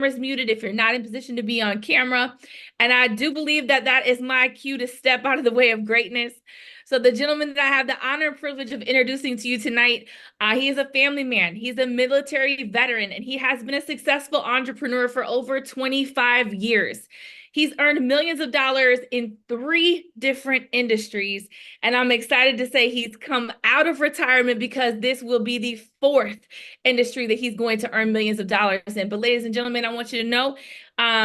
Camera's muted if you're not in position to be on camera. And I do believe that that is my cue to step out of the way of greatness. So the gentleman that I have the honor and privilege of introducing to you tonight, he is a family man. He's a military veteran, and he has been a successful entrepreneur for over 25 years. He's earned millions of dollars in 3 different industries. And I'm excited to say he's come out of retirement because this will be the 4th industry that he's going to earn millions of dollars in. But ladies and gentlemen, I want you to know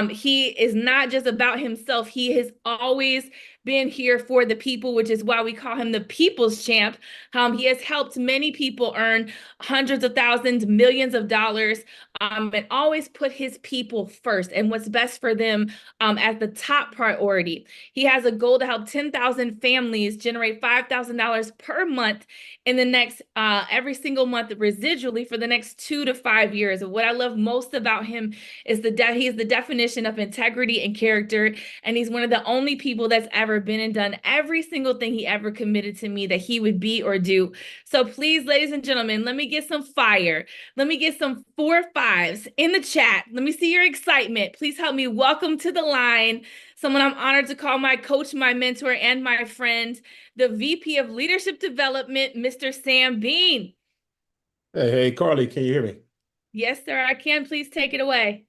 he is not just about himself. He has always been here for the people, which is why we call him the people's champ. He has helped many people earn hundreds of thousands, millions of dollars, and always put his people first and what's best for them as the top priority. He has a goal to help 10,000 families generate $5,000 per month in the next every single month residually for the next 2 to 5 years. And what I love most about him is he is the definition of integrity and character, and he's one of the only people that's ever been and done every single thing he ever committed to me that he would be or do. So please, ladies and gentlemen, let me get some fire. Let me get some 4 5s in the chat. Let me see your excitement. Please help me welcome to the line someone I'm honored to call my coach, my mentor, and my friend, the VP of Leadership Development, Mr. Sam Bean. Hey, Carly, can you hear me? Yes, sir, I can. Please take it away.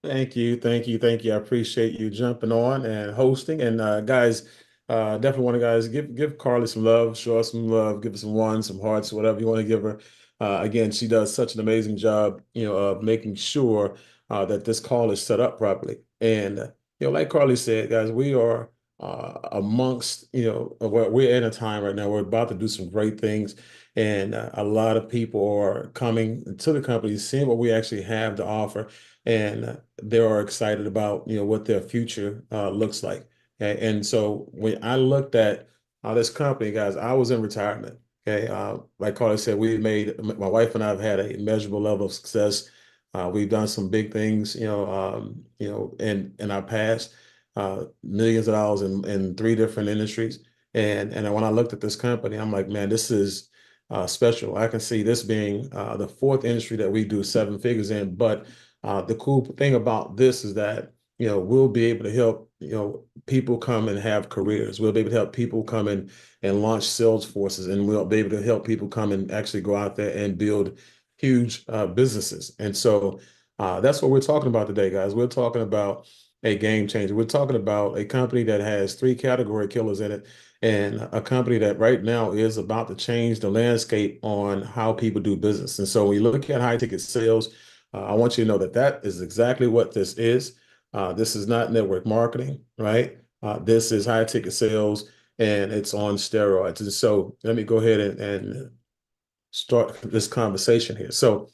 Thank you, thank you, thank you. I appreciate you jumping on and hosting. And guys, definitely want to guys give Carly some love, show her some love, give her some ones, some hearts, whatever you want to give her. Again, she does such an amazing job, of making sure that this call is set up properly. And like Carly said, guys, we are amongst, we're in a time right now. We're about to do some great things. And a lot of people are coming to the company, seeing what we actually have to offer, and they are excited about what their future looks like. Okay, and so when I looked at this company, guys, I was in retirement. Okay, like Carly said, my wife and I have had a measurable level of success. We've done some big things, in our past, millions of dollars in 3 different industries. And when I looked at this company, I'm like, man, this is special. I can see this being the 4th industry that we do 7 figures in. But the cool thing about this is that, we'll be able to help, people come and have careers. We'll be able to help people come in and launch sales forces, and we'll be able to help people come and actually go out there and build huge businesses. And so that's what we're talking about today, guys. We're talking about a game changer. We're talking about a company that has 3 category killers in it, and a company that right now is about to change the landscape on how people do business. And so when you look at high ticket sales, I want you to know that that is exactly what this is. This is not network marketing, right? This is high ticket sales, and it's on steroids. And so let me go ahead and start this conversation here. So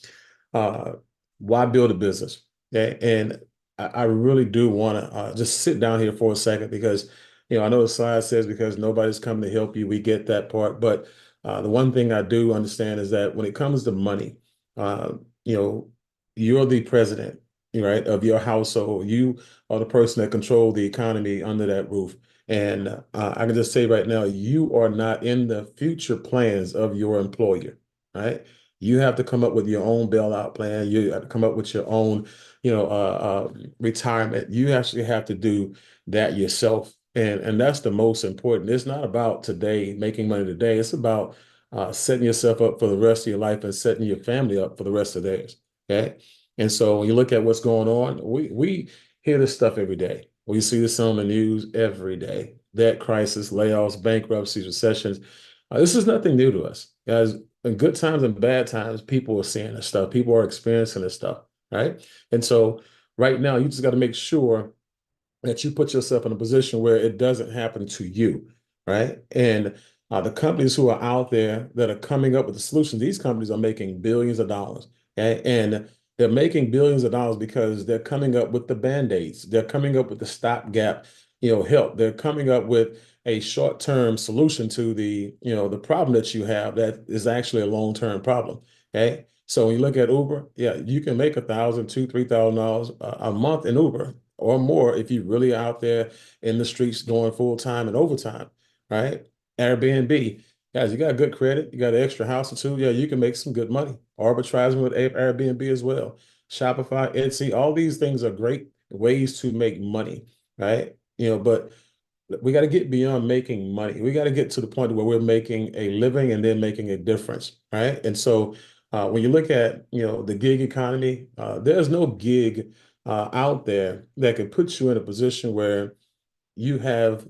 why build a business? Okay. And I really do want to just sit down here for a second because, I know the slide says because nobody's coming to help you. We get that part. But the one thing I do understand is that when it comes to money, you know, you're the president, right, of your household. You are the person that control the economy under that roof. And I can just say right now, you are not in the future plans of your employer, right? You have to come up with your own bailout plan. You have to come up with your own, retirement. You actually have to do that yourself. And that's the most important. It's not about today, making money today. It's about setting yourself up for the rest of your life and setting your family up for the rest of theirs. Okay. And so when you look at what's going on, we hear this stuff every day. We see this on the news every day. Debt crisis, layoffs, bankruptcies, recessions. This is nothing new to us. Guys, in good times and bad times, people are seeing this stuff. People are experiencing this stuff, right? And so right now, you just got to make sure that you put yourself in a position where it doesn't happen to you, right? And the companies who are out there that are coming up with the solutions, these companies are making billions of dollars, okay? And they're making billions of dollars because they're coming up with the band-aids. They're coming up with the stopgap, help. They're coming up with a short-term solution to the problem that you have that is actually a long-term problem, okay? So when you look at Uber, yeah, you can make 1,000, $2,000, $3,000 a month in Uber or more if you're really out there in the streets doing full time and overtime, right? Airbnb, guys, you got good credit, you got an extra house or two, yeah, you can make some good money. Arbitraging with Airbnb as well. Shopify, Etsy, all these things are great ways to make money, right? But we got to get beyond making money. We got to get to the point where we're making a living and then making a difference, right? And so when you look at, the gig economy, there's no gig out there that can put you in a position where you have,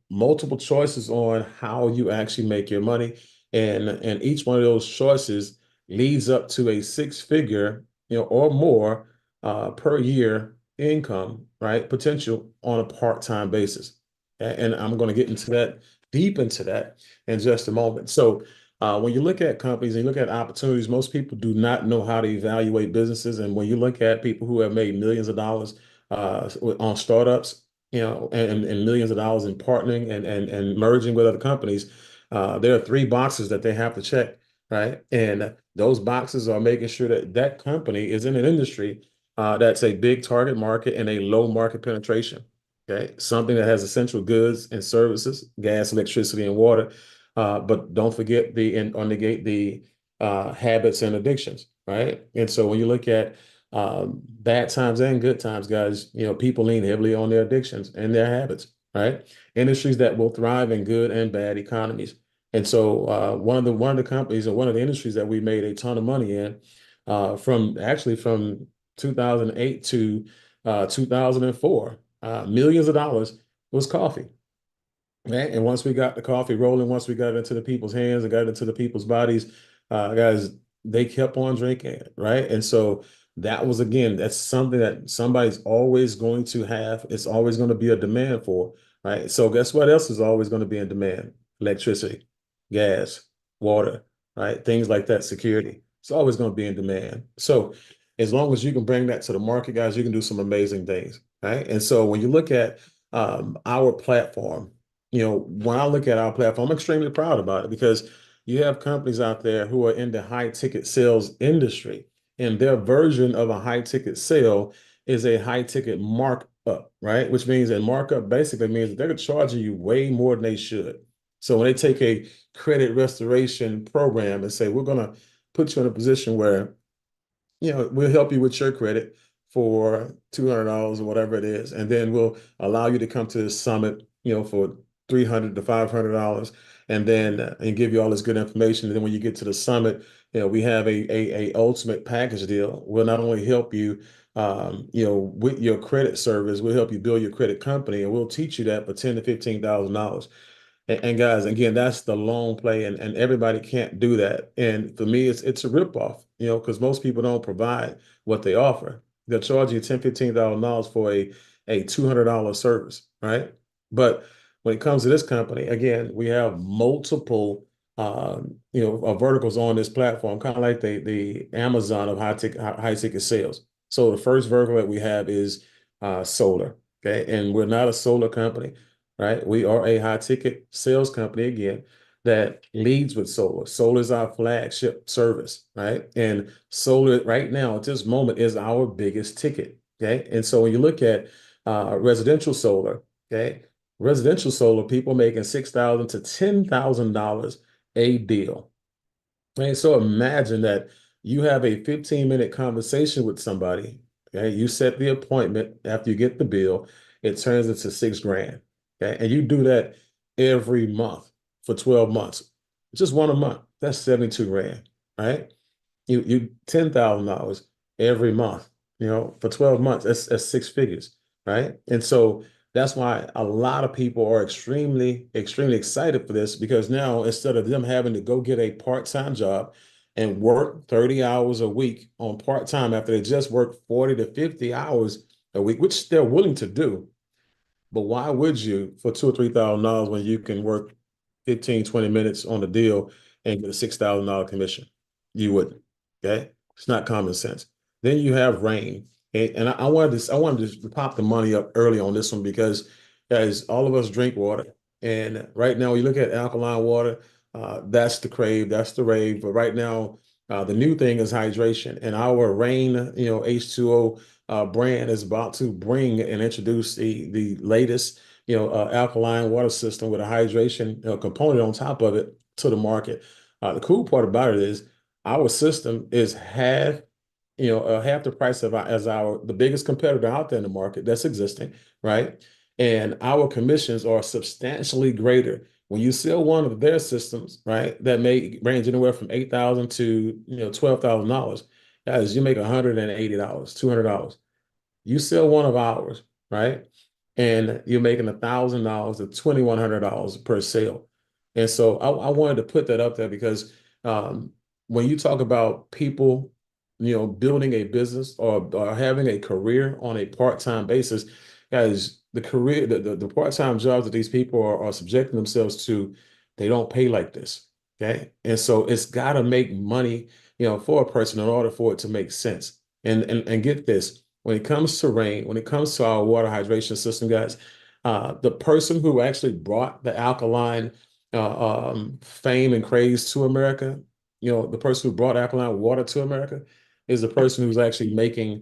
multiple choices on how you actually make your money. And each one of those choices leads up to a six-figure, or more per year income, right? Potential on a part-time basis. And I'm going to get into that, deep into that in just a moment. So when you look at companies and you look at opportunities, most people do not know how to evaluate businesses. And when you look at people who have made millions of dollars on startups, and millions of dollars in partnering and merging with other companies, there are three boxes that they have to check, right? And those boxes are making sure that that company is in an industry that's a big target market and a low market penetration. Okay, something that has essential goods and services, gas, electricity, and water. But don't forget or negate the habits and addictions, right? And so when you look at bad times and good times, guys, people lean heavily on their addictions and their habits, right? Industries that will thrive in good and bad economies. And so one of the companies and one of the industries that we made a ton of money in from 2008 to 2004, millions of dollars was coffee. Right? And once we got the coffee rolling, once we got it into the people's hands and got it into the people's bodies, guys, they kept on drinking it, right? And so that's something that somebody's always going to have. It's always going to be a demand for, right? So guess what else is always going to be in demand? Electricity, gas, water, right? Things like that, security. It's always going to be in demand. So as long as you can bring that to the market, guys, you can do some amazing things, right? And so when you look at our platform, when I look at our platform, I'm extremely proud about it because you have companies out there who are in the high ticket sales industry, and their version of a high ticket sale is a high ticket markup, right? Which means that markup basically means that they're charging you way more than they should. So when they take a credit restoration program and say, we're going to put you in a position where, we'll help you with your credit for $200 or whatever it is, and then we'll allow you to come to the summit, for $300 to $500, and then and give you all this good information. And then when you get to the summit, we have a ultimate package deal. We'll not only help you, with your credit service, we'll help you build your credit company, and we'll teach you that for $10,000 to $15,000. And guys, again, that's the long play, and everybody can't do that. And for me, it's a ripoff, because most people don't provide what they offer. They'll charge you $10,000, $15,000 for a $200 service, right? But when it comes to this company, again, we have multiple verticals on this platform, kind of like the Amazon of high ticket sales. So the first vertical that we have is solar. Okay. And we're not a solar company, right? We are a high ticket sales company again that leads with solar. Solar is our flagship service, right? And solar right now at this moment is our biggest ticket. Okay. And so when you look at residential solar, okay, residential solar, people making $6,000 to $10,000 a deal. And so imagine that you have a 15-minute conversation with somebody. Okay, you set the appointment after you get the bill, it turns into $6,000. Okay, and you do that every month for 12 months, just one a month. That's 72 grand, right? You $10,000 every month, for 12 months. That's six figures, right? And so that's why a lot of people are extremely, extremely excited for this, because now instead of them having to go get a part-time job and work 30 hours a week on part-time after they just work 40 to 50 hours a week, which they're willing to do. But why would you for $2,000 or $3,000 when you can work 15, 20 minutes on the deal and get a $6,000 commission? You wouldn't. Okay. It's not common sense. Then you have rain. And I wanted to pop the money up early on this one because, guys, all of us drink water. And right now, you look at alkaline water, that's the crave, that's the rave. But right now, the new thing is hydration. And our Rain, H2O brand is about to bring and introduce the latest, alkaline water system with a hydration component on top of it to the market. The cool part about it is our system is half half the price of as the biggest competitor out there in the market that's existing, right? And our commissions are substantially greater. When you sell one of their systems, right, that may range anywhere from $8,000 to $12,000, guys, you make $180, $200. You sell one of ours, right, and you're making $1,000 to $2,100 per sale. And so I wanted to put that up there because when you talk about people, building a business or having a career on a part-time basis, guys, the part-time jobs that these people are subjecting themselves to, they don't pay like this. Okay. And so it's got to make money, for a person in order for it to make sense. And get this, when it comes to rain, when it comes to our water hydration system, guys, the person who actually brought the alkaline fame and craze to America, the person who brought alkaline water to America is the person who's actually making,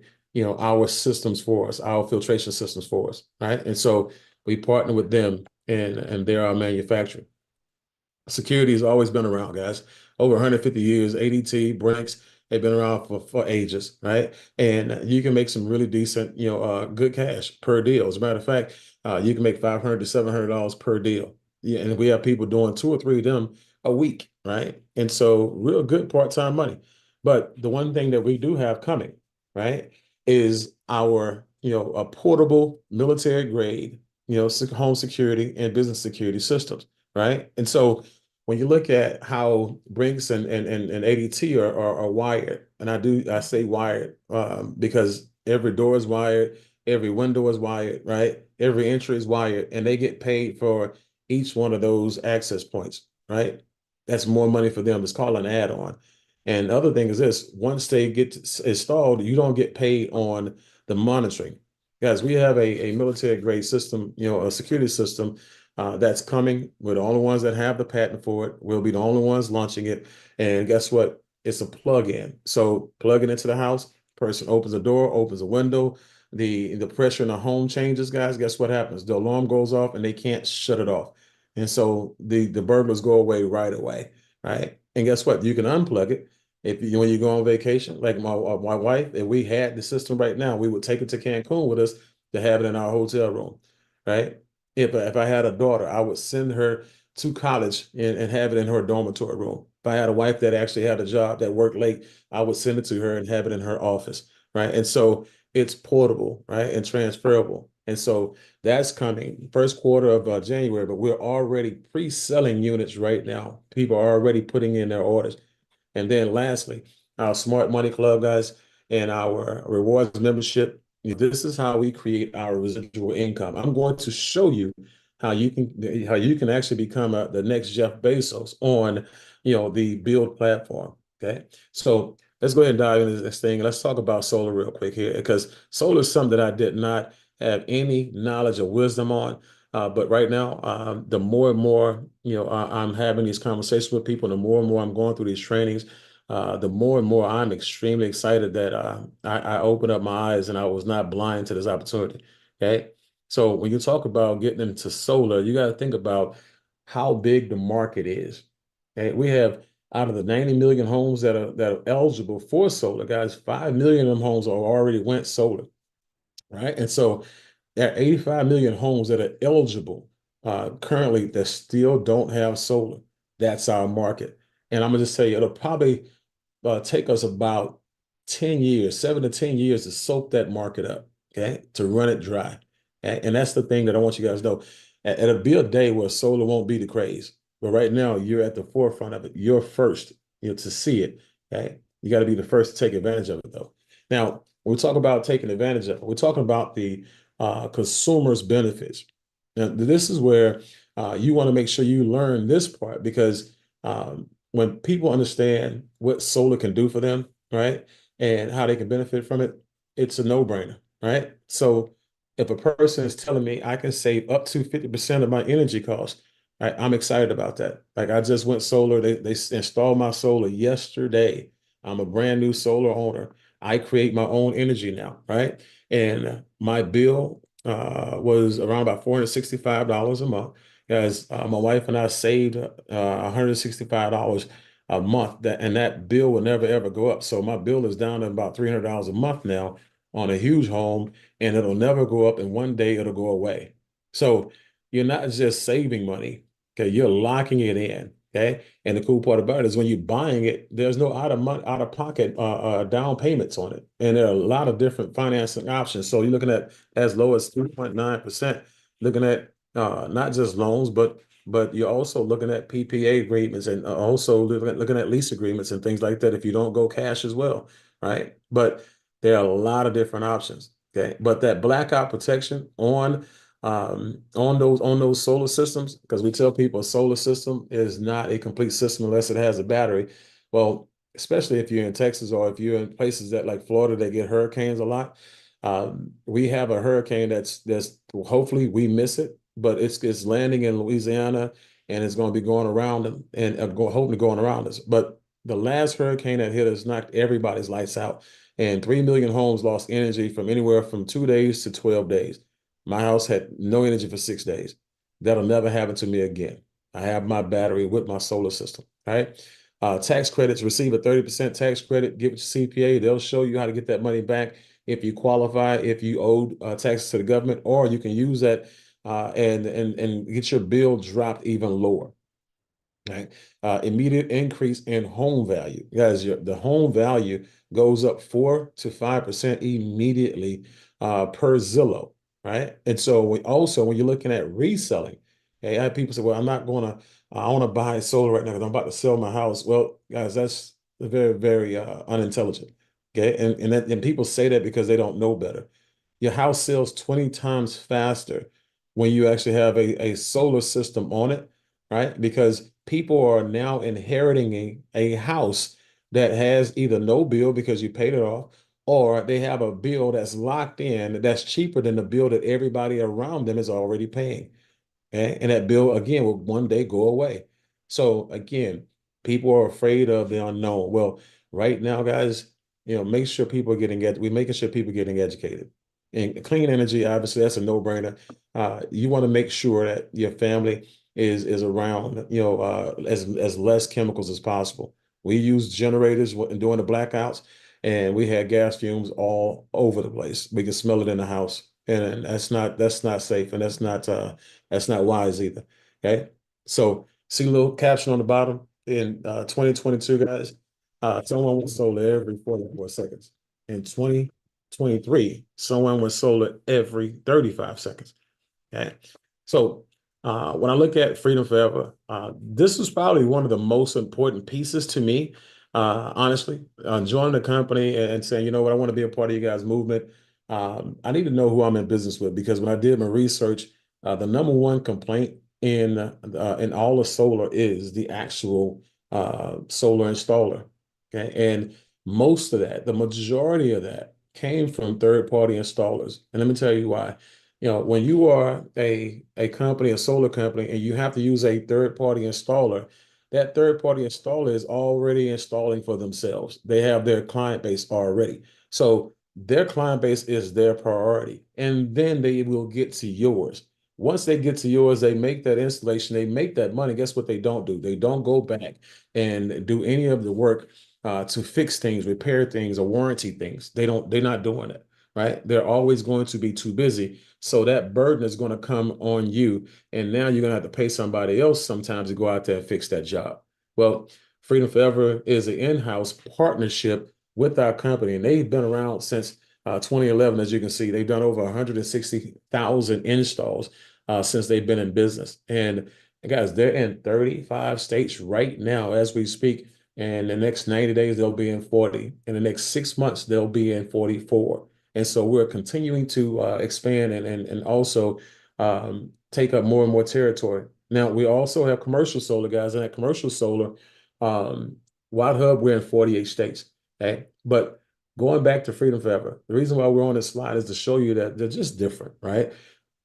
our systems for us, our filtration systems for us, right? And so we partner with them and they're our manufacturer. Security has always been around, guys. Over 150 years, ADT, Brinks, they've been around for ages, right? And you can make some really decent, good cash per deal. As a matter of fact, you can make $500 to $700 per deal. Yeah, and we have people doing two or three of them a week, right? And so real good part-time money. But the one thing that we do have coming, right, is our, a portable military grade, home security and business security systems, right? And so when you look at how Brinks and ADT are wired, and I say wired because every door is wired, every window is wired, right? Every entry is wired, and they get paid for each one of those access points, right? That's more money for them. It's called an add-on. And the other thing is this, once they get installed, you don't get paid on the monitoring. Guys, we have a military grade system, a security system that's coming. We're the only ones that have the patent for it. We'll be the only ones launching it. And guess what? It's a plug-in. So plug it into the house, person opens a door, opens a window, the pressure in the home changes, guys. Guess what happens? The alarm goes off and they can't shut it off. And so the burglars go away right away, right? And guess what? You can unplug it. When you go on vacation, like my wife, if we had the system right now, we would take it to Cancun with us to have it in our hotel room, right? If I had a daughter, I would send her to college and have it in her dormitory room. If I had a wife that actually had a job that worked late, I would send it to her and have it in her office, right? And so it's portable, right, and transferable. And so that's coming first quarter of January, but we're already pre-selling units right now. People are already putting in their orders. And then lastly, our Smart Money Club, guys, and our rewards membership. This is how we create our residual income. I'm going to show you how you can actually become the next Jeff Bezos on the Build platform. Okay, so let's go ahead and dive into this thing. Let's talk about solar real quick here because solar is something that I did not have any knowledge or wisdom on. But right now, the more and more I'm having these conversations with people, the more and more I'm going through these trainings, the more and more I'm extremely excited that I opened up my eyes and I was not blind to this opportunity. Okay. So when you talk about getting into solar, you got to think about how big the market is. Okay. We have out of the 90 million homes that are eligible for solar, guys, 5 million of them homes are already went solar. Right. And so there are 85 million homes that are eligible currently that still don't have solar. That's our market. And I'm gonna just tell you, it'll probably take us about 10 years, 7 to 10 years to soak that market up, okay, to run it dry. And that's the thing that I want you guys to know. It'll be a day where solar won't be the craze. But right now, you're at the forefront of it. You're first, to see it. Okay. You got to be the first to take advantage of it, though. Now, when we talk about taking advantage of it, we're talking about the consumers' benefits. Now, this is where you want to make sure you learn this part because when people understand what solar can do for them, right, and how they can benefit from it, it's a no-brainer, right? So if a person is telling me I can save up to 50% of my energy costs, right, I'm excited about that. Like I just went solar. They installed my solar yesterday. I'm a brand new solar owner. I create my own energy now, right? And my bill was around about $465 a month. Guys, my wife and I saved $165 a month, and that bill will never ever go up. So my bill is down to about $300 a month now on a huge home, and it'll never go up, and one day it'll go away. So you're not just saving money, okay, you're locking it in. Okay. And the cool part about it is when you're buying it, there's no out of pocket down payments on it. And there are a lot of different financing options. So you're looking at as low as 3.9%, looking at not just loans, but you're also looking at PPA agreements, and also looking at lease agreements and things like that if you don't go cash as well, right? But there are a lot of different options. Okay. But that blackout protection on those solar systems, because we tell people a solar system is not a complete system unless it has a battery. Well, especially if you're in Texas or if you're in places that like Florida that get hurricanes a lot. We have a hurricane that's hopefully we miss it, but it's landing in Louisiana, and it's going to be going around and hopefully going around us. But the last hurricane that hit us knocked everybody's lights out, and 3 million homes lost energy from anywhere from 2 days to 12 days. My house had no energy for 6 days. That'll never happen to me again. I have my battery with my solar system, right? Tax credits, receive a 30% tax credit, give it to CPA. They'll show you how to get that money back if you qualify, if you owe taxes to the government, or you can use that and get your bill dropped even lower. Right. Immediate increase in home value. Guys, the home value goes up 4 to 5% immediately per Zillow, right? And so when you're looking at reselling, okay, I have people say, well, I want to buy solar right now because I'm about to sell my house. Well, guys, that's very, very unintelligent. Okay. And people say that because they don't know better. Your house sells 20 times faster when you actually have a solar system on it, right? Because people are now inheriting a house that has either no bill because you paid it off, or they have a bill that's locked in that's cheaper than the bill that everybody around them is already paying. Okay? And that bill, again, will one day go away. So again, people are afraid of the unknown. Well, right now, guys, make sure people are we're making sure people are getting educated. And clean energy, obviously, that's a no-brainer. You want to make sure that your family is around, as less chemicals as possible. We use generators during the blackouts, and we had gas fumes all over the place. We could smell it in the house, and that's not safe, and that's not wise either. Okay. So see a little caption on the bottom in 2022, guys. Someone was solar every 44 seconds. In 2023, someone was solar every 35 seconds. Okay. So when I look at Freedom Forever, this was probably one of the most important pieces to me, honestly, joining the company and saying, you know what, I want to be a part of you guys' movement. I need to know who I'm in business with, because when I did my research, the number one complaint in all of solar is the actual solar installer. Okay. And most of that, the majority of that came from third-party installers. And let me tell you why. When you are a company, a solar company, and you have to use a third-party installer, that third-party installer is already installing for themselves. They have their client base already. So their client base is their priority. And then they will get to yours. Once they get to yours, they make that installation, they make that money. Guess what they don't do? They don't go back and do any of the work to fix things, repair things, or warranty things. They're not doing it, right? They're always going to be too busy. So that burden is going to come on you. And now you're going to have to pay somebody else sometimes to go out there and fix that job. Well, Freedom Forever is an in-house partnership with our company, and they've been around since 2011. As you can see, they've done over 160,000 installs since they've been in business. And guys, they're in 35 states right now as we speak. And the next 90 days, they'll be in 40. In the next 6 months, they'll be in 44. And so we're continuing to expand and also take up more and more territory. Now, we also have commercial solar, guys, and at commercial solar, Wild Hub, we're in 48 states. Okay. But going back to Freedom Forever, the reason why we're on this slide is to show you that they're just different, right?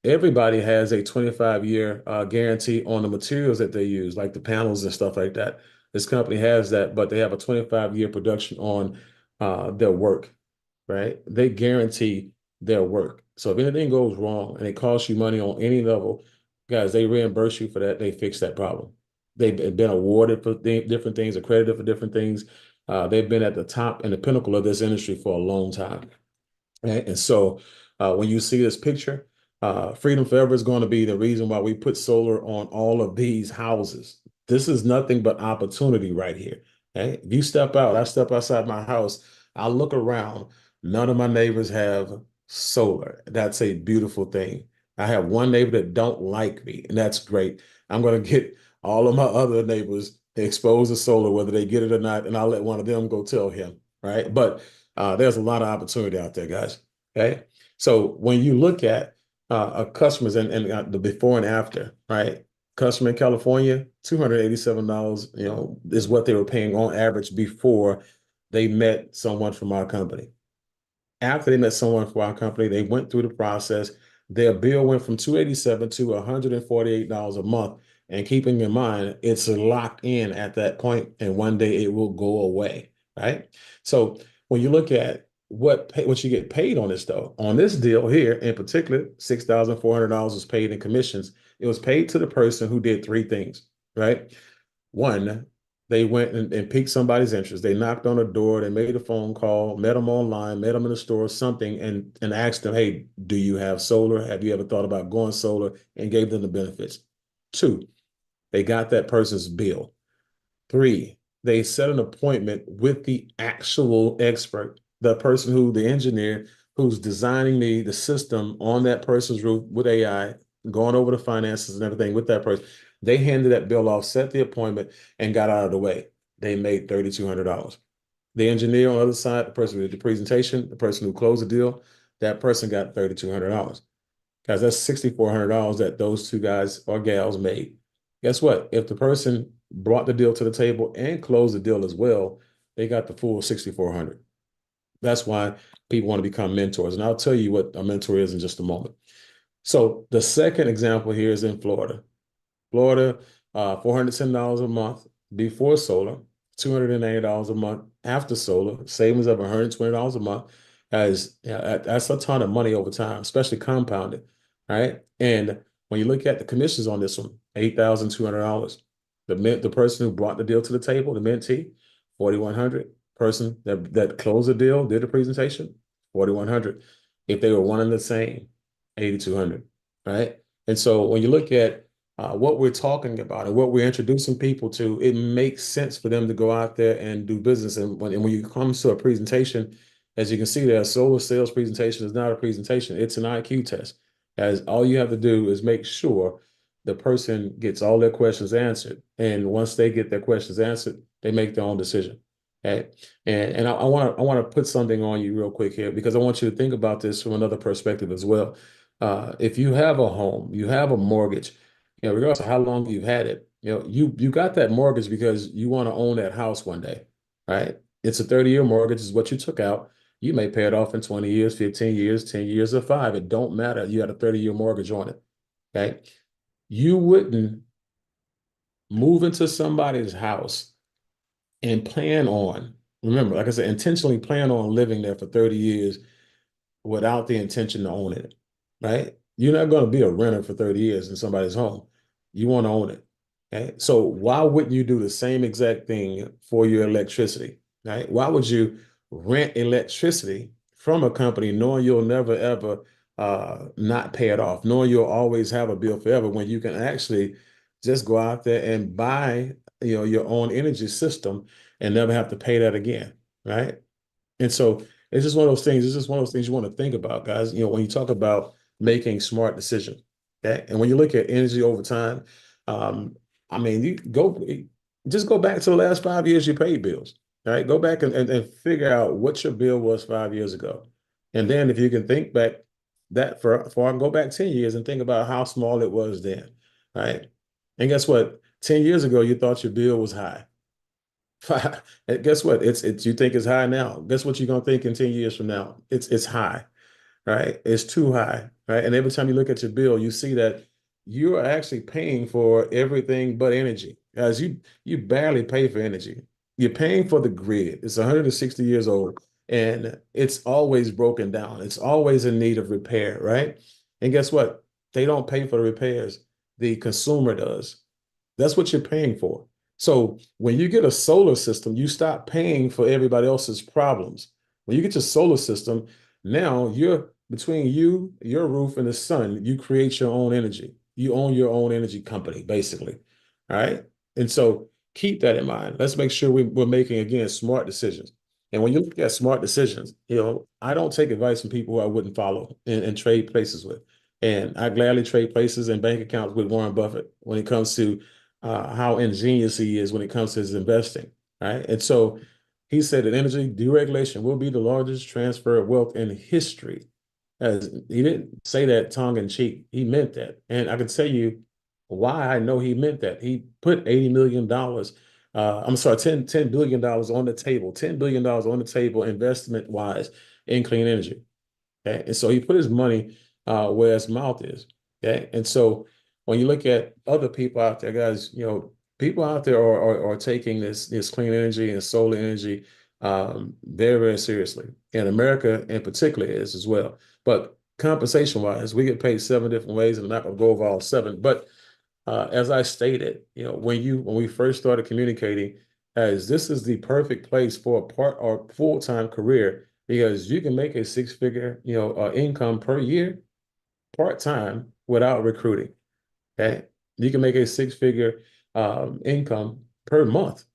Everybody has a 25-year guarantee on the materials that they use, like the panels and stuff like that. This company has that, but they have a 25-year production on their work, right? They guarantee their work. So if anything goes wrong and it costs you money on any level, guys, they reimburse you for that. They fix that problem. They've been awarded for different things, accredited for different things. They've been at the top and the pinnacle of this industry for a long time. Right? And so when you see this picture, Freedom Forever is going to be the reason why we put solar on all of these houses. This is nothing but opportunity right here. Okay? If you step out, I step outside my house, I look around, none of my neighbors have solar. That's a beautiful thing. I have one neighbor that don't like me, and that's great. I'm going to get all of my other neighbors exposed to solar, whether they get it or not, and I'll let one of them go tell him, right? But there's a lot of opportunity out there, guys. Okay. So when you look at customers and the before and after, right? Customer in California, $287, is what they were paying on average before they met someone from our company. After they met someone from our company, they went through the process. Their bill went from 287 to $148 a month. And keeping in mind, it's locked in at that point, and one day it will go away, right? So when you look at what you get paid on this, though, on this deal here in particular, $6,400 was paid in commissions. It was paid to the person who did three things, right? One, they went and piqued somebody's interest. They knocked on a door, they made a phone call, met them online, met them in the store, something, and asked them, hey, do you have solar? Have you ever thought about going solar? And gave them the benefits. Two, they got that person's bill. Three, they set an appointment with the actual expert, the engineer who's designing the system on that person's roof with AI, going over the finances and everything with that person. They handed that bill off, set the appointment, and got out of the way. They made $3,200. The engineer on the other side, the person who did the presentation, the person who closed the deal, that person got $3,200. Guys, that's $6,400 that those two guys or gals made. Guess what? If the person brought the deal to the table and closed the deal as well, they got the full 6,400. That's why people want to become mentors. And I'll tell you what a mentor is in just a moment. So the second example here is in Florida. Florida, $410 a month before solar, $280 a month after solar, savings of $120 a month. That's a ton of money over time, especially compounded, right? And when you look at the commissions on this one, $8,200. The person who brought the deal to the table, the mentee, $4,100. Person that closed the deal, did the presentation, $4,100. If they were one and the same, $8,200, right? And so when you look at what we're talking about and what we're introducing people to, it makes sense for them to go out there and do business. And when you come to a presentation, as you can see there, a solar sales presentation is not a presentation, it's an IQ test. As all you have to do is make sure the person gets all their questions answered. And once they get their questions answered, they make their own decision. Okay. And I want to put something on you real quick here, because I want you to think about this from another perspective as well. If you have a home, you have a mortgage, regardless of how long you've had it, you got that mortgage because you want to own that house one day, right? It's a 30-year mortgage is what you took out. You may pay it off in 20 years, 15 years, 10 years, or 5. It don't matter. You had a 30-year mortgage on it. Okay. You wouldn't move into somebody's house and remember, like I said, intentionally plan on living there for 30 years without the intention to own it, right? You're not going to be a renter for 30 years in somebody's home. You want to own it. Okay? So why wouldn't you do the same exact thing for your electricity, right? Why would you rent electricity from a company knowing you'll never, ever not pay it off, knowing you'll always have a bill forever, when you can actually just go out there and buy, your own energy system and never have to pay that again, right? And so it's just one of those things. It's just one of those things you want to think about, guys. When you talk about making smart decisions, okay? And when you look at energy over time, I mean, just go back to the last 5 years you paid bills, right? Go back and figure out what your bill was 5 years ago. And then if you can think back that far, go back 10 years and think about how small it was then, right? And guess what? 10 years ago, you thought your bill was high. And guess what? It's you think it's high now. Guess what you're gonna think in 10 years from now? It's high, right? It's too high, right? And every time you look at your bill, you see that you are actually paying for everything but energy. As you barely pay for energy. You're paying for the grid. It's 160 years old and it's always broken down. It's always in need of repair, right? And guess what? They don't pay for the repairs. The consumer does. That's what you're paying for. So when you get a solar system, you stop paying for everybody else's problems. When you get your solar system, now you're between you, your roof, and the sun, you create your own energy. You own your own energy company, basically. All right. And so keep that in mind. Let's make sure we're making, again, smart decisions. And when you look at smart decisions, I don't take advice from people who I wouldn't follow and trade places with. And I gladly trade places and bank accounts with Warren Buffett when it comes to how ingenious he is when it comes to his investing. Right. And so he said that energy deregulation will be the largest transfer of wealth in history. As he didn't say that tongue in cheek, he meant that. And I can tell you why I know he meant that. He put $80 million, I'm sorry, $10 billion on the table, $10 billion on the table investment wise in clean energy. Okay. And so he put his money where his mouth is. Okay. And so when you look at other people out there, guys, people out there are taking this clean energy and solar energy very, very seriously. And America in particular is as well. But compensation wise, we get paid 7 different ways, and I'm not going to go over all 7. But as I stated, when we first started communicating, as this is the perfect place for a part or full-time career because you can make a 6-figure, income per year part-time without recruiting. Okay, you can make a 6-figure income per month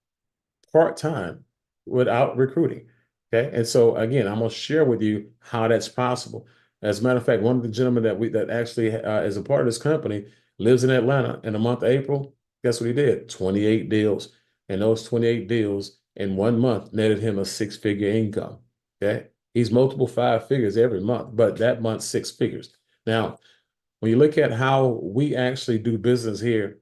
part-time without recruiting. Okay. And so again, I'm gonna share with you how that's possible. As a matter of fact, one of the gentlemen that actually is a part of this company lives in Atlanta. In the month of April, guess what he did? 28 deals. And those 28 deals in 1 month netted him a 6-figure income. Okay. He's multiple 5 figures every month, but that month 6 figures. Now, when you look at how we actually do business here,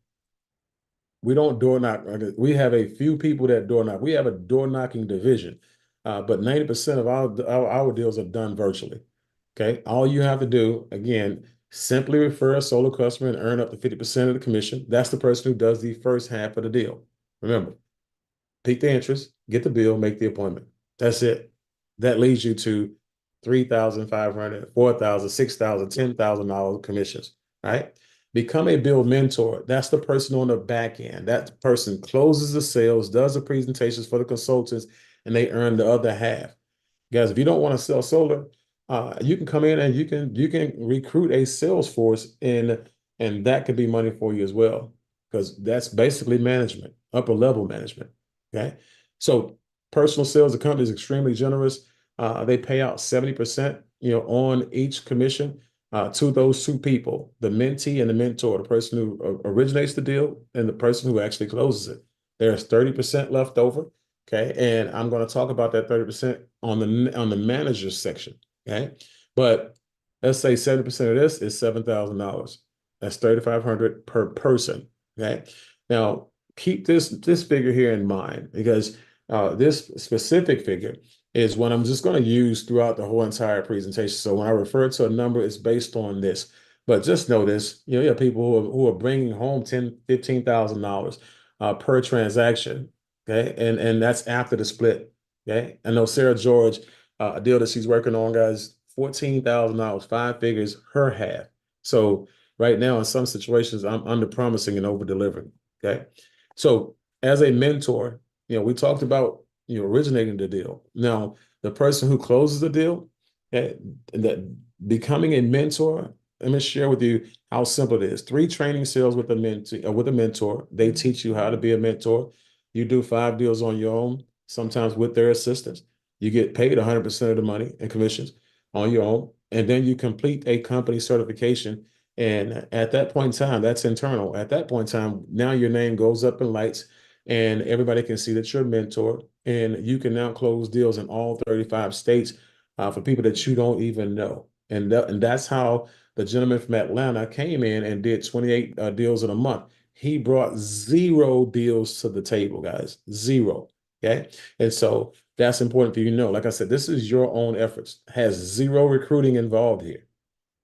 we don't door knock. We have a few people that door knock. We have a door knocking division, but 90% of our deals are done virtually. Okay. All you have to do, again, simply refer a solo customer and earn up to 50% of the commission. That's the person who does the first half of the deal. Remember, pique the interest, get the bill, make the appointment. That's it. That leads you to 3,500, 4,000, 6,000, $10,000 commissions, right? Become a bill mentor. That's the person on the back end. That person closes the sales, does the presentations for the consultants, and they earn the other half. Guys, if you don't want to sell solar, you can come in and you can recruit a sales force and that could be money for you as well, because that's basically management, upper level management. Okay. So personal sales, the company is extremely generous. They pay out 70%, on each commission to those 2 people, the mentee and the mentor, the person who originates the deal and the person who actually closes it. There's 30% left over. Okay. And I'm going to talk about that 30% on the manager's section. Okay. But let's say 70% of this is $7,000. That's $3,500 per person. Okay. Now keep this figure here in mind, because this specific figure is what I'm just going to use throughout the whole entire presentation. So when I refer to a number, it's based on this. But just know this, you have people who are bringing home $10,000, $15,000 per transaction. Okay. And that's after the split. Okay. I know Sarah George, a deal that she's working on, guys, $14,000, 5 figures, her half. So right now, in some situations, I'm under promising and over delivering. Okay. So as a mentor, we talked about originating the deal. Now, the person who closes the deal, that becoming a mentor, let me share with you how simple it is. 3 training sales with a mentor. They teach you how to be a mentor. You do 5 deals on your own, sometimes with their assistance. You get paid 100% of the money and commissions on your own. And then you complete a company certification. And at that point in time, that's internal. At that point in time, now your name goes up in lights and everybody can see that you're a mentor, and you can now close deals in all 35 states for people that you don't even know. And that's how the gentleman from Atlanta came in and did 28 deals in a month. He brought 0 deals to the table, guys, 0. Okay. And so that's important for you to know. Like I said, this is your own efforts, has 0 recruiting involved here.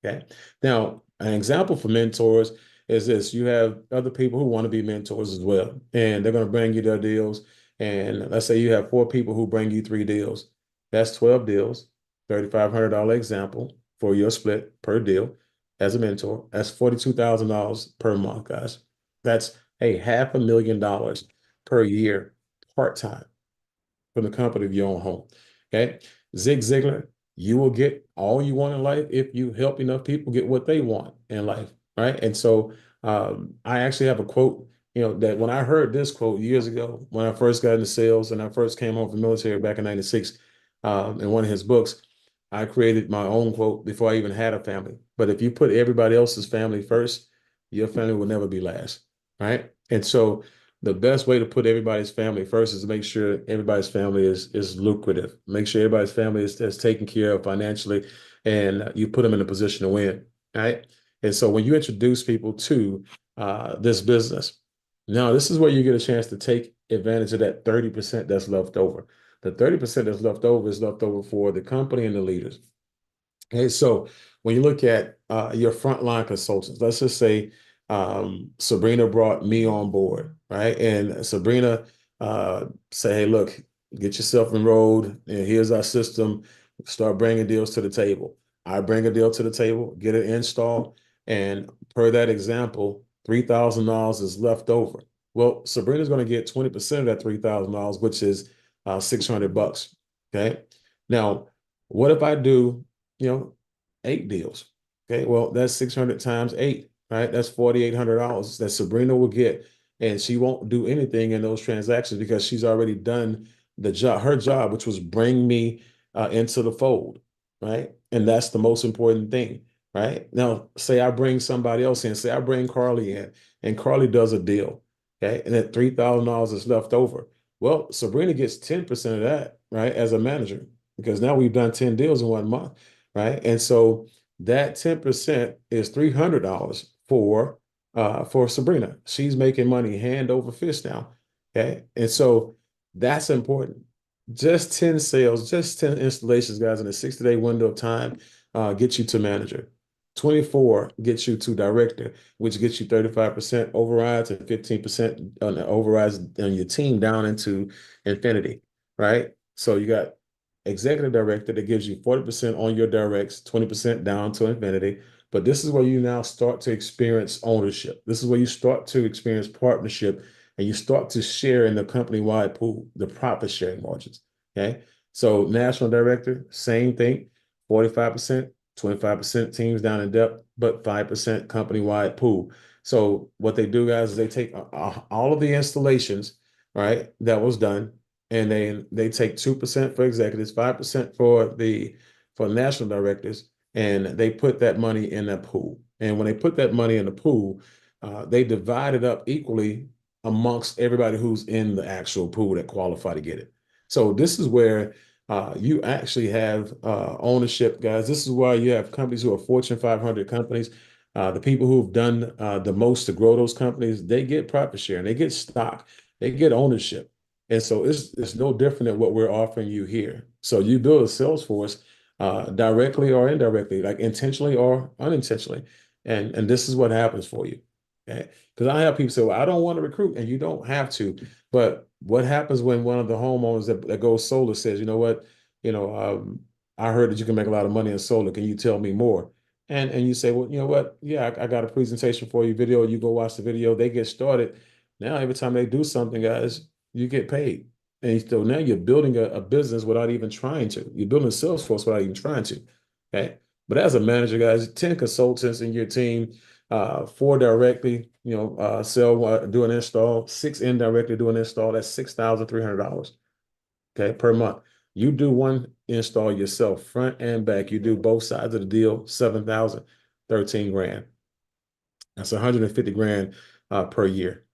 Okay. Now, an example for mentors is this. You have other people who want to be mentors as well, and they're going to bring you their deals. And let's say you have 4 people who bring you 3 deals. That's 12 deals, $3,500 example for your split per deal as a mentor. That's $42,000 per month, guys. That's hey, $500,000 per year part-time from the comfort of your own home. Okay. Zig Ziglar, you will get all you want in life if you help enough people get what they want in life. Right. And so I actually have a quote, that when I heard this quote years ago, when I first got into sales and I first came home from the military back in 96, in one of his books, I created my own quote before I even had a family. But if you put everybody else's family first, your family will never be last. Right. And so the best way to put everybody's family first is to make sure everybody's family is lucrative. Make sure everybody's family is taken care of financially, and you put them in a position to win, right? And so when you introduce people to this business, now this is where you get a chance to take advantage of that 30% that's left over. The 30% that's left over is left over for the company and the leaders. Okay, so when you look at your frontline consultants, let's just say Sabrina brought me on board, right? And Sabrina say, hey, look, get yourself enrolled, and here's our system. Start bringing deals to the table. I bring a deal to the table, get it installed, and per that example, $3,000 is left over. Well, Sabrina's going to get 20% of that $3,000, which is $600. Okay. Now, what if I do 8 deals? Okay, well, that's 600 times 8, right? That's $4,800 that Sabrina will get. And she won't do anything in those transactions because she's already done the job, her job, which was bring me into the fold, right? And that's the most important thing, right? Now, say I bring somebody else in, say I bring Carly in, and Carly does a deal, okay? And that $3,000 is left over. Well, Sabrina gets 10% of that, right, as a manager, because now we've done 10 deals in 1 month, right? And so that 10% is $300 for Sabrina. She's making money hand over fist now. Okay. And so that's important. Just 10 sales, just 10 installations, guys, in a 60-day window of time get you to manager. 24 gets you to director, which gets you 35% overrides and 15% on the overrides on your team down into infinity, right? So you got executive director that gives you 40% on your directs, 20% down to infinity. But this is where you now start to experience ownership. This is where you start to experience partnership, and you start to share in the company-wide pool, the profit sharing margins. Okay. So national director, same thing, 45%, 25% teams down in depth, but 5% company-wide pool. So what they do, guys, is they take all of the installations, right, that was done, and then they take 2% for executives, 5% for national directors, and they put that money in that pool. And when they put that money in the pool, they divide it up equally amongst everybody who's in the actual pool that qualify to get it. So this is where you actually have ownership, guys. This is why you have companies who are Fortune 500 companies. The people who've done the most to grow those companies, they get profit share and they get stock, they get ownership. And so it's no different than what we're offering you here. So you build a sales force directly or indirectly, like intentionally or unintentionally. And this is what happens for you. Okay. Because I have people say, well, I don't want to recruit, and you don't have to. But what happens when one of the homeowners that goes solar says, you know what, I heard that you can make a lot of money in solar. Can you tell me more? And you say, well, you know what? Yeah, I got a presentation for you, video. You go watch the video. They get started. Now, every time they do something, guys, you get paid. And so now you're building a business without even trying to. You're building a sales force without even trying to. Okay. But as a manager, guys, 10 consultants in your team, 4 directly, sell, do an install, 6 indirectly do an install. That's $6,300. Okay, per month. You do one install yourself, front and back. You do both sides of the deal, 7,000, 13 grand. That's 150 grand per year,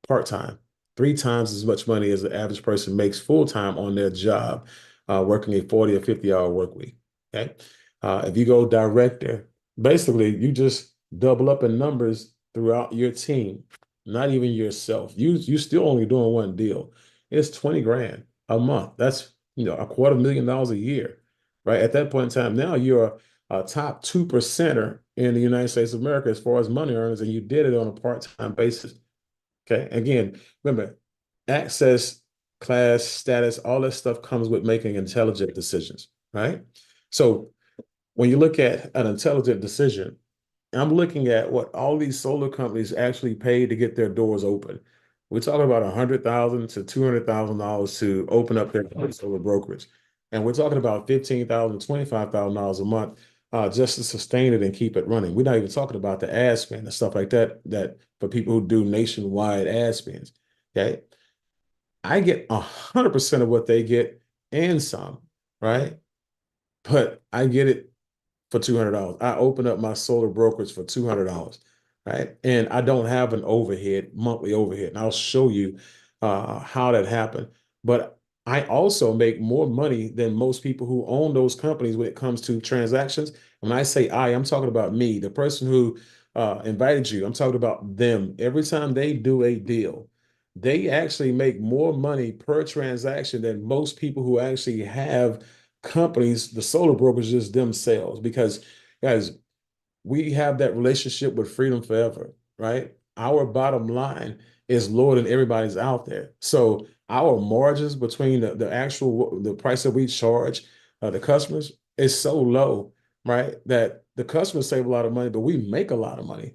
part-time. 3 times as much money as the average person makes full-time on their job, working a 40 or 50-hour work week. Okay. If you go director, basically you just double up in numbers throughout your team, not even yourself. You still only doing one deal. It's 20 grand a month. That's $250,000 a year, right? At that point in time, now you're a top 2%er in the United States of America as far as money earners, and you did it on a part-time basis. Okay. Again, remember, access, class, status, all that stuff comes with making intelligent decisions, right? So when you look at an intelligent decision, I'm looking at what all these solar companies actually pay to get their doors open. We're talking about $100,000 to $200,000 to open up their solar brokerage. And we're talking about $15,000 to $25,000 a month just to sustain it and keep it running. We're not even talking about the ad spend and stuff like that, that for people who do nationwide ad spends. Okay. I get 100% of what they get and some, right? But I get it for $200. I open up my solar brokerage for $200, right? And I don't have an overhead, monthly overhead. And I'll show you how that happened. But I also make more money than most people who own those companies when it comes to transactions. When I say I'm talking about me, the person who invited you. I'm talking about them. Every time they do a deal, they actually make more money per transaction than most people who actually have companies, the solar brokerages themselves, because guys, we have that relationship with Freedom Forever, right? Our bottom line is lower than everybody's out there. So our margins between the actual the price that we charge the customers is so low, right? That the customers save a lot of money, but we make a lot of money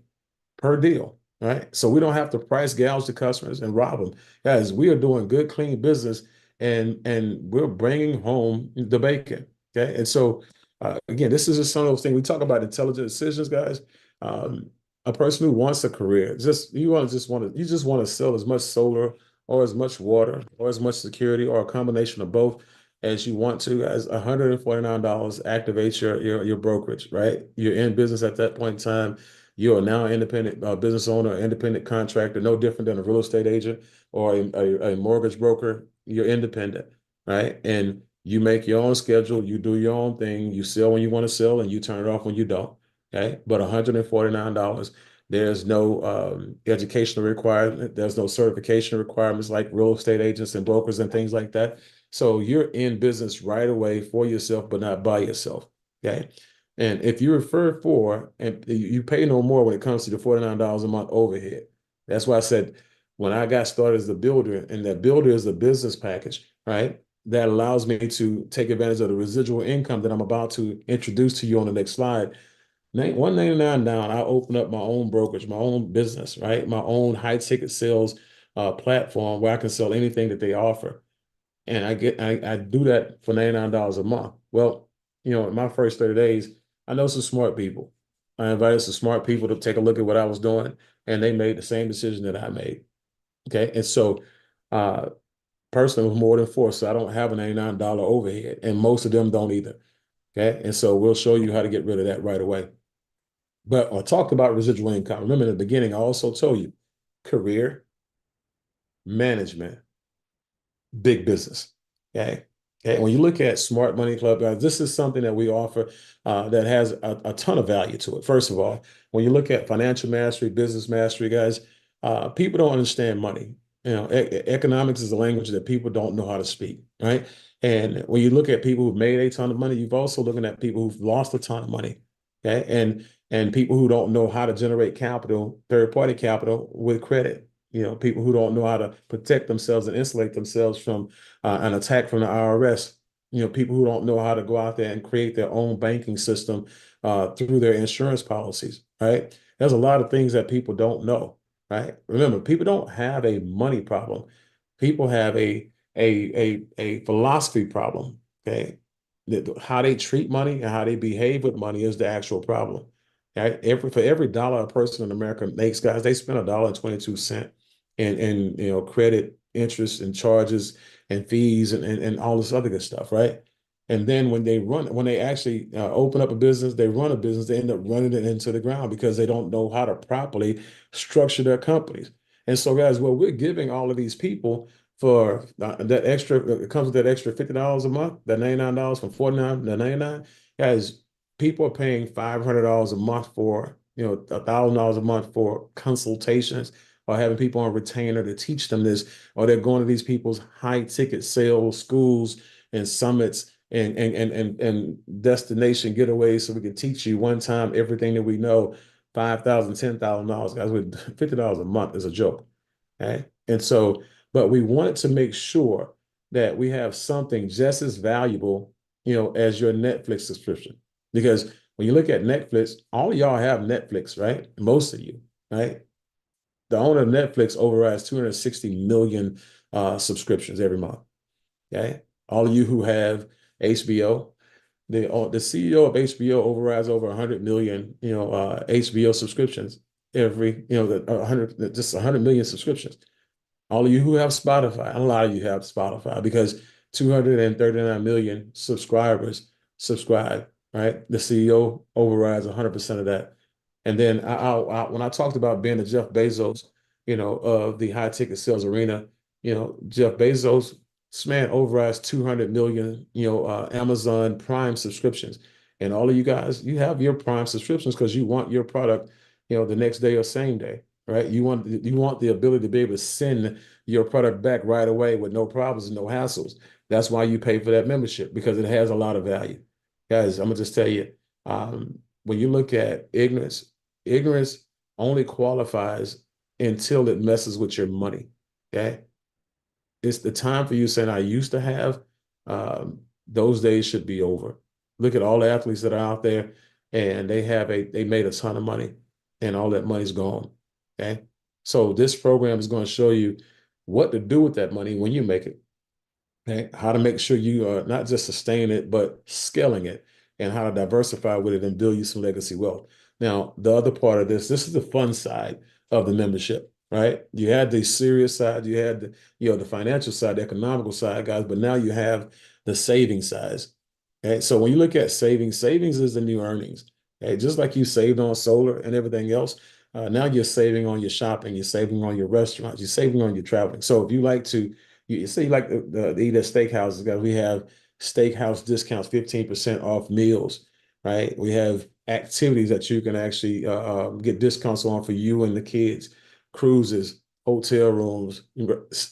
per deal, right? So we don't have to price gouge the customers and rob them. Guys, we are doing good, clean business and we're bringing home the bacon, okay? And so, again, this is just some of those things. We talk about intelligent decisions, guys. Um, a person who wants a career, you just want to sell as much solar or as much water or as much security or a combination of both as you want to. As $149 activates your brokerage, right? You're in business at that point in time. You are now an independent business owner, independent contractor, no different than a real estate agent or a mortgage broker. You're independent, right? And you make your own schedule, you do your own thing, you sell when you want to sell, and you turn it off when you don't. Okay. But $149, there's no educational requirement, there's no certification requirements like real estate agents and brokers and things like that. So you're in business right away for yourself, but not by yourself. Okay. And if you refer for, and you pay no more when it comes to the $49 a month overhead. That's why I said when I got started as the builder, and that builder is a business package, right? That allows me to take advantage of the residual income that I'm about to introduce to you on the next slide. $199 down, I open up my own brokerage, my own business, right? My own high ticket sales platform where I can sell anything that they offer. And I do that for $99 a month. Well, in my first 30 days, I know some smart people. I invited some smart people to take a look at what I was doing, and they made the same decision that I made. Okay. And so uh personally with more than four, so I don't have a $99 overhead, and most of them don't either. Okay. And so we'll show you how to get rid of that right away. But I talked about residual income. Remember in the beginning, I also told you career, management, big business. Okay. Okay. When you look at Smart Money Club, guys, this is something that we offer that has a ton of value to it. First of all, when you look at financial mastery, business mastery, guys, people don't understand money. Economics is a language that people don't know how to speak, right? And when you look at people who've made a ton of money, you've also looking at people who've lost a ton of money, okay? And people who don't know how to generate capital, third-party capital with credit. People who don't know how to protect themselves and insulate themselves from an attack from the IRS. People who don't know how to go out there and create their own banking system through their insurance policies, right? There's a lot of things that people don't know, right? Remember, people don't have a money problem. People have a philosophy problem, okay? How they treat money and how they behave with money is the actual problem. Right? For every dollar a person in America makes, guys, they spend $1.22 in credit, interest, and charges and fees and all this other good stuff, right? And then when they actually open up a business, they run a business, they end up running it into the ground because they don't know how to properly structure their companies. And so, guys, what we're giving all of these people for that extra, it comes with that extra $50 a month, that $99 from 49 to 99, guys, people are paying $500 a month for, $1,000 a month for consultations, or having people on retainer to teach them this, or they're going to these people's high ticket sales schools and summits and destination getaways so we can teach you one time everything that we know. $5,000, $10,000, guys, with $50 a month is a joke. Okay. And so, but we wanted to make sure that we have something just as valuable, as your Netflix subscription. Because When you look at Netflix, all of y'all have Netflix, right? Most of you, right? The owner of Netflix overrides 260 million subscriptions every month. Okay. All of you who have HBO, the CEO of HBO overrides over 100 million, HBO subscriptions every, the 100, just 100 million subscriptions. All of you who have Spotify, a lot of you have Spotify because 239 million subscribers subscribe, right? The CEO overrides 100% of that. And then when I talked about being the Jeff Bezos, of the high ticket sales arena, Jeff Bezos, this man overrides 200 million, Amazon Prime subscriptions. And all of you guys, you have your Prime subscriptions because you want your product, the next day or same day, right? You want the ability to be able to send your product back right away with no problems and no hassles. That's why you pay for that membership because it has a lot of value. Guys, I'm gonna just tell you, when you look at ignorance only qualifies until it messes with your money. Okay. It's the time for you saying, I used to have, those days should be over. Look at all the athletes that are out there and they made a ton of money and all that money's gone. Okay. So this program is going to show you what to do with that money when you make it. Okay. How to make sure you are not just sustaining it, but scaling it and how to diversify with it and build you some legacy wealth. Now, the other part of this is the fun side of the membership, right? You had the serious side, you had the financial side, the economical side, guys, but now you have the saving sides. Okay. So when you look at savings is the new earnings. Okay. Just like you saved on solar and everything else, now you're saving on your shopping, you're saving on your restaurants, you're saving on your traveling. So if you like to, you say you like to eat at steakhouses, guys, we have steakhouse discounts, 15% off meals, right? We have activities that you can actually get discounts on for you and the kids, cruises, hotel rooms,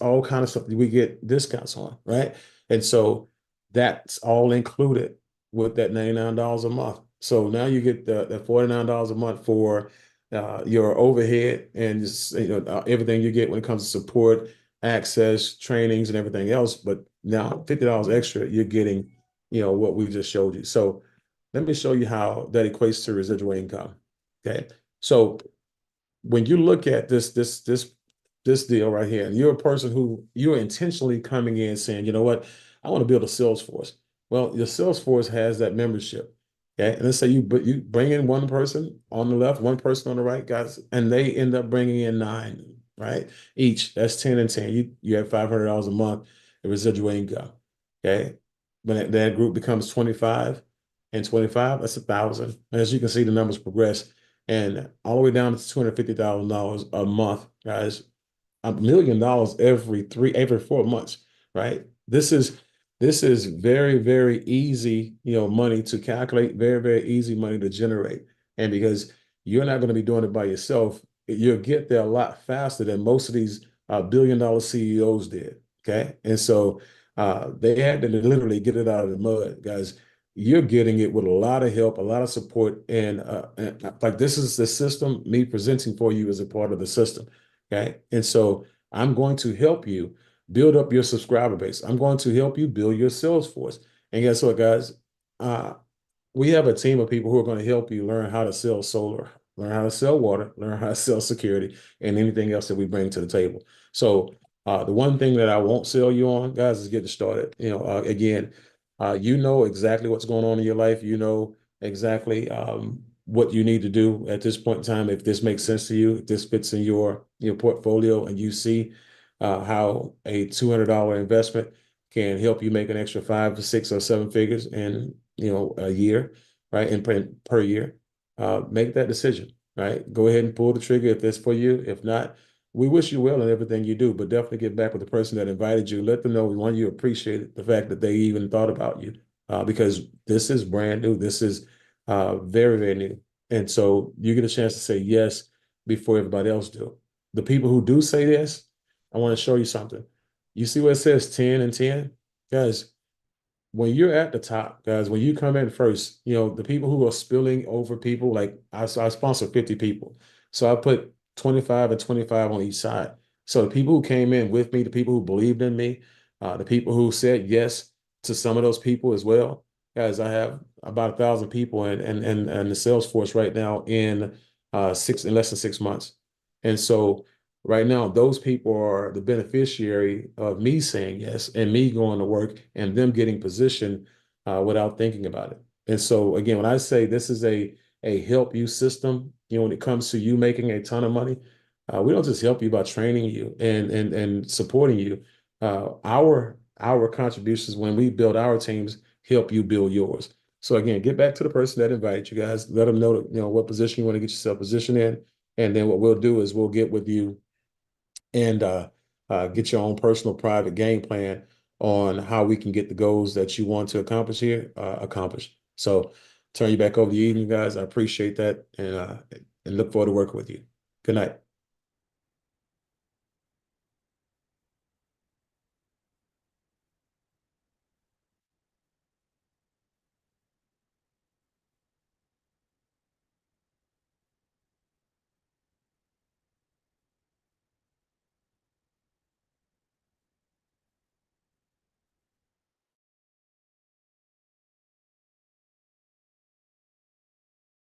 all kind of stuff we get discounts on, right? And so that's all included with that $99 a month. So now you get the $49 a month for your overhead and just everything you get when it comes to support, access, trainings, and everything else. But now $50 extra, you're getting, what we just showed you. So let me show you how that equates to residual income. Okay. So when you look at this deal right here, and you're a person who you're intentionally coming in saying, you know what, I want to build a sales force. Well, your sales force has that membership. Okay. And let's say you bring in one person on the left, one person on the right, guys, and they end up bringing in 9, right? Each. That's 10 and 10. You have $500 a month in residual income. Okay. When that group becomes 25 and 25, that's 1,000. And as you can see, the numbers progress. And all the way down to $250,000 a month, guys. $1 million every 4 months, right? This is very, very easy, money to calculate, very, very easy money to generate. And because you're not going to be doing it by yourself, you'll get there a lot faster than most of these billion-dollar CEOs did. Okay. And so they had to literally get it out of the mud, guys. You're getting it with a lot of help, a lot of support. And like this is the system, me presenting for you as a part of the system. Okay. And so I'm going to help you build up your subscriber base. I'm going to help you build your sales force. And guess what, guys? We have a team of people who are going to help you learn how to sell solar, learn how to sell water, learn how to sell security, and anything else that we bring to the table. So the one thing that I won't sell you on, guys, is getting started. Again, you know exactly what's going on in your life. You know exactly what you need to do at this point in time. If this makes sense to you, if this fits in your portfolio, and you see how a $200 investment can help you make an extra 5 to 6 or 7 figures in a year, right? And per year, make that decision, right? Go ahead and pull the trigger if that's for you. If not, we wish you well in everything you do, but definitely get back with the person that invited you. Let them know we want you to appreciate the fact that they even thought about you, because this is brand new. This is very, very new. And so you get a chance to say yes before everybody else do. The people who do say this, I want to show you something. You see where it says 10 and 10? Guys, when you're at the top, guys, when you come in first, the people who are spilling over people, like I sponsor 50 people. So I put 25 and 25 on each side. So the people who came in with me, the people who believed in me, the people who said yes to some of those people as well, guys, I have about 1,000 people and the sales force right now in less than 6 months. And so right now, those people are the beneficiary of me saying yes and me going to work and them getting positioned without thinking about it. And so again, when I say this is a help you system, when it comes to you making a ton of money, we don't just help you by training you and supporting you. Our contributions when we build our teams help you build yours. So again, get back to the person that invited you guys. Let them know what position you want to get yourself positioned in, and then what we'll do is we'll get with you and get your own personal private game plan on how we can get the goals that you want to accomplish here accomplished. So turn you back over to you, guys. I appreciate that and look forward to working with you. Good night.